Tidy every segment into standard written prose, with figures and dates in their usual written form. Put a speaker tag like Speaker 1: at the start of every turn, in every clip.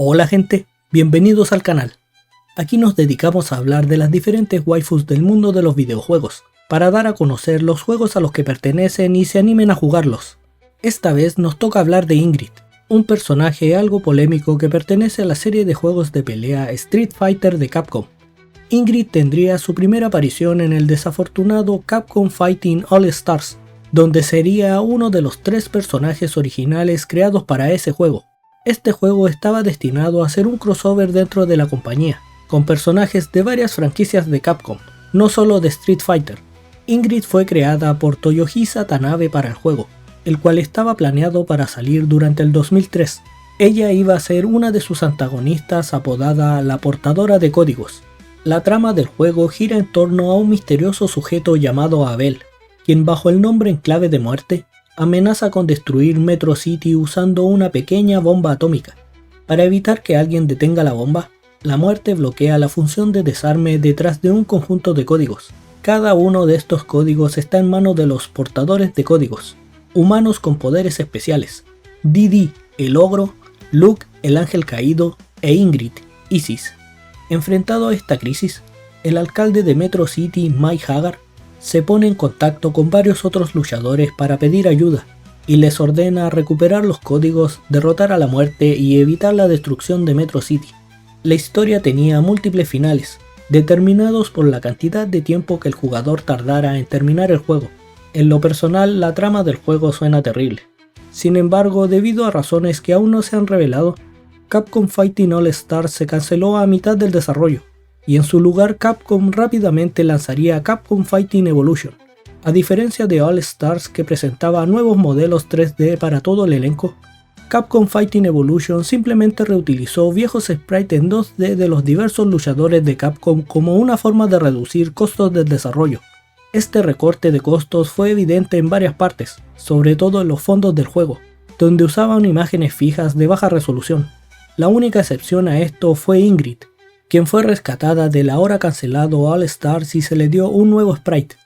Speaker 1: Hola gente, bienvenidos al canal. Aquí nos dedicamos a hablar de las diferentes waifus del mundo de los videojuegos, para dar a conocer los juegos a los que pertenecen y se animen a jugarlos. Esta vez nos toca hablar de Ingrid, un personaje algo polémico que pertenece a la serie de juegos de pelea Street Fighter de Capcom. Ingrid tendría su primera aparición en el desafortunado Capcom Fighting All Stars, donde sería uno de los 3 personajes originales creados para ese juego. Este juego estaba destinado a ser un crossover dentro de la compañía, con personajes de varias franquicias de Capcom, no solo de Street Fighter. Ingrid fue creada por Toyohisa Tanabe para el juego, el cual estaba planeado para salir durante el 2003. Ella iba a ser una de sus antagonistas apodada la Portadora de Códigos. La trama del juego gira en torno a un misterioso sujeto llamado Abel, quien bajo el nombre en clave de muerte, amenaza con destruir Metro City usando una pequeña bomba atómica. Para evitar que alguien detenga la bomba, la muerte bloquea la función de desarme detrás de un conjunto de códigos. Cada uno de estos códigos está en manos de los portadores de códigos, humanos con poderes especiales, Didi, el ogro, Luke, el ángel caído, e Ingrid, Isis. Enfrentado a esta crisis, el alcalde de Metro City, Mike Hagar, se pone en contacto con varios otros luchadores para pedir ayuda, y les ordena recuperar los códigos, derrotar a la muerte y evitar la destrucción de Metro City. La historia tenía múltiples finales, determinados por la cantidad de tiempo que el jugador tardara en terminar el juego. En lo personal, la trama del juego suena terrible. Sin embargo, debido a razones que aún no se han revelado, Capcom Fighting All Stars se canceló a mitad del desarrollo, y en su lugar Capcom rápidamente lanzaría Capcom Fighting Evolution. A diferencia de All Stars, que presentaba nuevos modelos 3D para todo el elenco, Capcom Fighting Evolution simplemente reutilizó viejos sprites en 2D de los diversos luchadores de Capcom como una forma de reducir costos del desarrollo. Este recorte de costos fue evidente en varias partes, sobre todo en los fondos del juego, donde usaban imágenes fijas de baja resolución. La única excepción a esto fue Ingrid, quien fue rescatada del ahora cancelado All Stars y se le dio un nuevo sprite.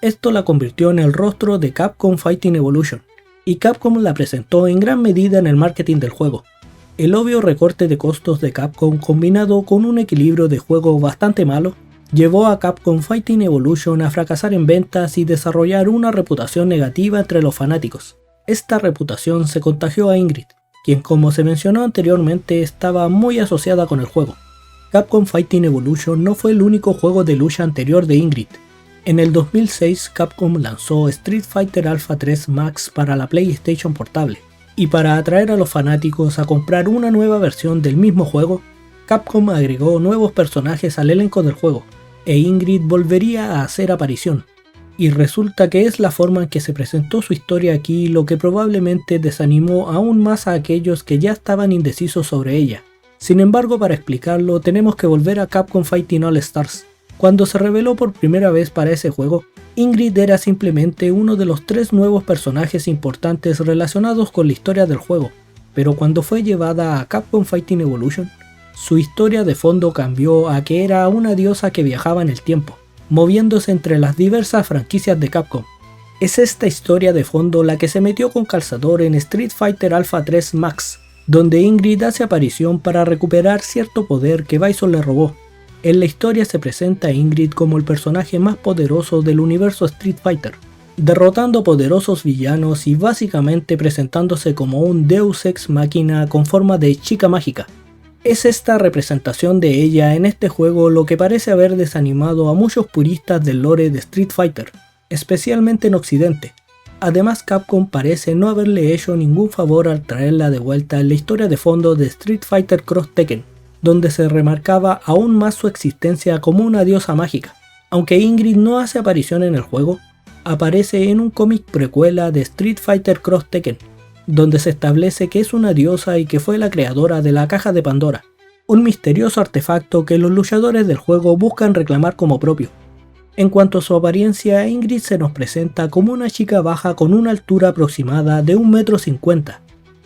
Speaker 1: Esto la convirtió en el rostro de Capcom Fighting Evolution, y Capcom la presentó en gran medida en el marketing del juego. El obvio recorte de costos de Capcom combinado con un equilibrio de juego bastante malo, llevó a Capcom Fighting Evolution a fracasar en ventas y desarrollar una reputación negativa entre los fanáticos. Esta reputación se contagió a Ingrid, quien como se mencionó anteriormente estaba muy asociada con el juego. Capcom Fighting Evolution no fue el único juego de lucha anterior de Ingrid. En el 2006 Capcom lanzó Street Fighter Alpha 3 Max para la PlayStation Portable, y para atraer a los fanáticos a comprar una nueva versión del mismo juego, Capcom agregó nuevos personajes al elenco del juego, e Ingrid volvería a hacer aparición. Y resulta que es la forma en que se presentó su historia aquí lo que probablemente desanimó aún más a aquellos que ya estaban indecisos sobre ella. Sin embargo, para explicarlo tenemos que volver a Capcom Fighting All Stars. Cuando se reveló por primera vez para ese juego, Ingrid era simplemente uno de los 3 nuevos personajes importantes relacionados con la historia del juego, pero cuando fue llevada a Capcom Fighting Evolution, su historia de fondo cambió a que era una diosa que viajaba en el tiempo, moviéndose entre las diversas franquicias de Capcom. Es esta historia de fondo la que se metió con calzador en Street Fighter Alpha 3 Max, donde Ingrid hace aparición para recuperar cierto poder que Bison le robó. En la historia se presenta a Ingrid como el personaje más poderoso del universo Street Fighter, derrotando poderosos villanos y básicamente presentándose como un Deus Ex Machina con forma de chica mágica. Es esta representación de ella en este juego lo que parece haber desanimado a muchos puristas del lore de Street Fighter, especialmente en Occidente. Además, Capcom parece no haberle hecho ningún favor al traerla de vuelta en la historia de fondo de Street Fighter Cross Tekken, donde se remarcaba aún más su existencia como una diosa mágica. Aunque Ingrid no hace aparición en el juego, aparece en un cómic precuela de Street Fighter Cross Tekken, donde se establece que es una diosa y que fue la creadora de la Caja de Pandora, un misterioso artefacto que los luchadores del juego buscan reclamar como propio. En cuanto a su apariencia, Ingrid se nos presenta como una chica baja con una altura aproximada de 1,50 m.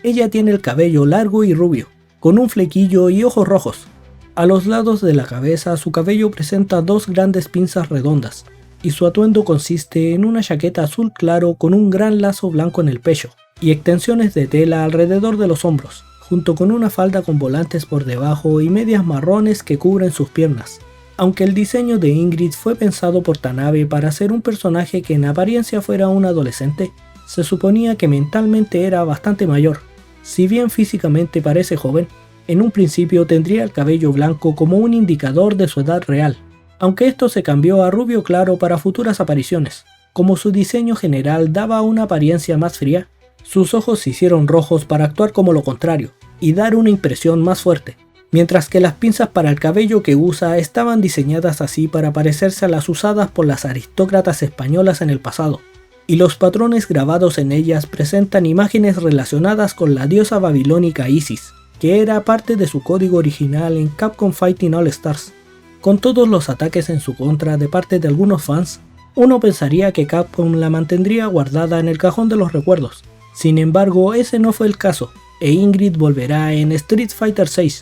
Speaker 1: Ella tiene el cabello largo y rubio, con un flequillo y ojos rojos. A los lados de la cabeza su cabello presenta 2 grandes pinzas redondas, y su atuendo consiste en una chaqueta azul claro con un gran lazo blanco en el pecho, y extensiones de tela alrededor de los hombros, junto con una falda con volantes por debajo y medias marrones que cubren sus piernas. Aunque el diseño de Ingrid fue pensado por Tanabe para ser un personaje que en apariencia fuera un adolescente, se suponía que mentalmente era bastante mayor. Si bien físicamente parece joven, en un principio tendría el cabello blanco como un indicador de su edad real, aunque esto se cambió a rubio claro para futuras apariciones. Como su diseño general daba una apariencia más fría, sus ojos se hicieron rojos para actuar como lo contrario, y dar una impresión más fuerte, mientras que las pinzas para el cabello que usa estaban diseñadas así para parecerse a las usadas por las aristócratas españolas en el pasado, y los patrones grabados en ellas presentan imágenes relacionadas con la diosa babilónica Isis, que era parte de su código original en Capcom Fighting All Stars. Con todos los ataques en su contra de parte de algunos fans, uno pensaría que Capcom la mantendría guardada en el cajón de los recuerdos. Sin embargo, ese no fue el caso, e Ingrid volverá en Street Fighter VI.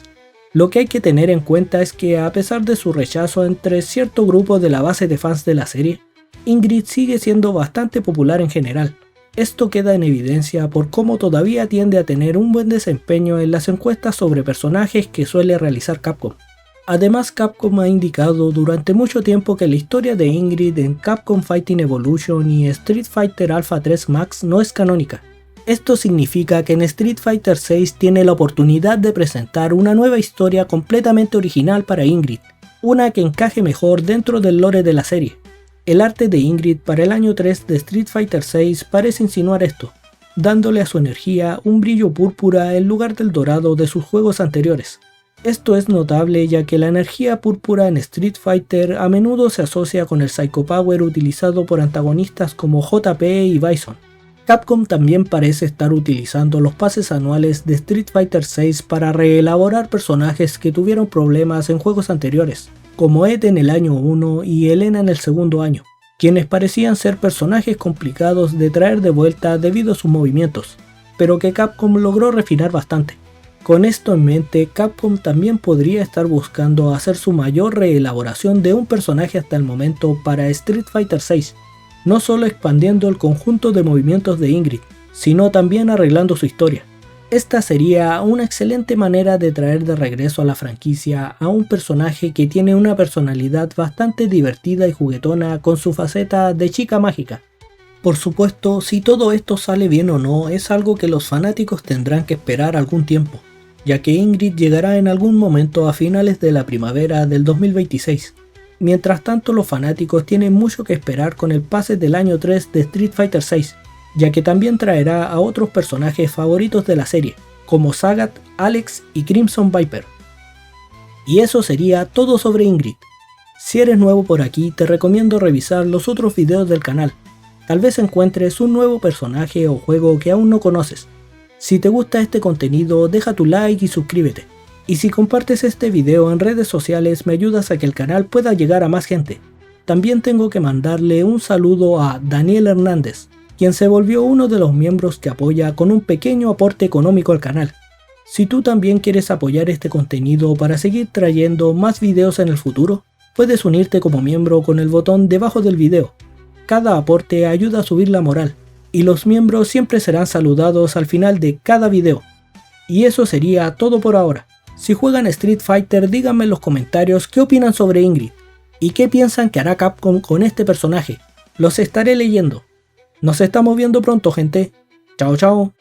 Speaker 1: Lo que hay que tener en cuenta es que a pesar de su rechazo entre cierto grupo de la base de fans de la serie, Ingrid sigue siendo bastante popular en general. Esto queda en evidencia por cómo todavía tiende a tener un buen desempeño en las encuestas sobre personajes que suele realizar Capcom. Además, Capcom ha indicado durante mucho tiempo que la historia de Ingrid en Capcom Fighting Evolution y Street Fighter Alpha 3 Max no es canónica. Esto significa que en Street Fighter VI tiene la oportunidad de presentar una nueva historia completamente original para Ingrid, una que encaje mejor dentro del lore de la serie. El arte de Ingrid para el año 3 de Street Fighter VI parece insinuar esto, dándole a su energía un brillo púrpura en lugar del dorado de sus juegos anteriores. Esto es notable ya que la energía púrpura en Street Fighter a menudo se asocia con el Psycho Power utilizado por antagonistas como JP y Bison. Capcom también parece estar utilizando los pases anuales de Street Fighter VI para reelaborar personajes que tuvieron problemas en juegos anteriores, como Ed en el año 1 y Elena en el segundo año, quienes parecían ser personajes complicados de traer de vuelta debido a sus movimientos, pero que Capcom logró refinar bastante. Con esto en mente, Capcom también podría estar buscando hacer su mayor reelaboración de un personaje hasta el momento para Street Fighter VI, no solo expandiendo el conjunto de movimientos de Ingrid, sino también arreglando su historia. Esta sería una excelente manera de traer de regreso a la franquicia a un personaje que tiene una personalidad bastante divertida y juguetona con su faceta de chica mágica. Por supuesto, si todo esto sale bien o no es algo que los fanáticos tendrán que esperar algún tiempo, ya que Ingrid llegará en algún momento a finales de la primavera del 2026. Mientras tanto, los fanáticos tienen mucho que esperar con el pase del año 3 de Street Fighter VI, ya que también traerá a otros personajes favoritos de la serie, como Sagat, Alex y Crimson Viper. Y eso sería todo sobre Ingrid. Si eres nuevo por aquí, te recomiendo revisar los otros videos del canal. Tal vez encuentres un nuevo personaje o juego que aún no conoces. Si te gusta este contenido, deja tu like y suscríbete. Y si compartes este video en redes sociales me ayudas a que el canal pueda llegar a más gente. También tengo que mandarle un saludo a Daniel Hernández, quien se volvió uno de los miembros que apoya con un pequeño aporte económico al canal. Si tú también quieres apoyar este contenido para seguir trayendo más videos en el futuro, puedes unirte como miembro con el botón debajo del video. Cada aporte ayuda a subir la moral, y los miembros siempre serán saludados al final de cada video. Y eso sería todo por ahora. Si juegan Street Fighter, díganme en los comentarios qué opinan sobre Ingrid, y qué piensan que hará Capcom con este personaje. Los estaré leyendo. Nos estamos viendo pronto, gente. Chao, chao.